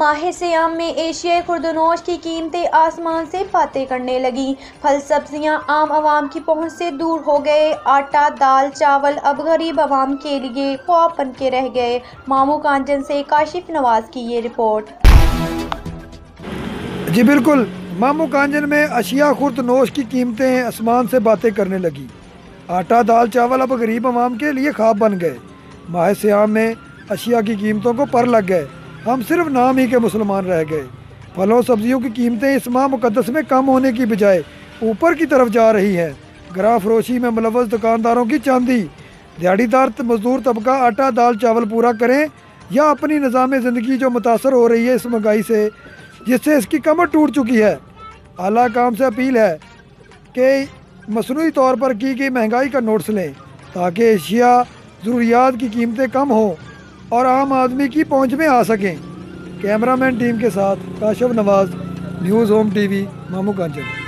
माह सियाम में एशियाई खुर्दनोश की कीमतें आसमान से बातें करने लगी। फल सब्जियां आम आवाम की पहुंच से दूर हो गए। आटा दाल चावल अब गरीब आवाम के लिए ख्वाब बन के रह गए। मामू कांचन से काशिफ नवाज की ये रिपोर्ट। जी बिल्कुल, मामू कांजन में अशिया खुर्दनोश की कीमतें आसमान से बातें करने लगी। आटा दाल चावल अब गरीब आवाम के लिए ख्वाब बन गए। माह सियाम में अशिया की कीमतों को पर लग गए। हम सिर्फ नाम ही के मुसलमान रह गए। फलों सब्जियों की कीमतें इस माह मुकद्दस में कम होने की बजाय ऊपर की तरफ जा रही हैं। ग्राह फरोशी में मुलव्वस दुकानदारों की चांदी। दिहाड़ीदार मजदूर तबका आटा दाल चावल पूरा करें या अपनी निज़ाम ज़िंदगी जो मुतासर हो रही है इस महंगाई से, जिससे इसकी कमर टूट चुकी है। आला काम से अपील है कि मसनूई तौर पर की गई महंगाई का नोट्स लें ताकि एशिया ज़रूरियात की कीमतें कम हों और आम आदमी की पहुंच में आ सकें। कैमरामैन टीम के साथ Kashif Nawaz, news home TV, मामू कांचन।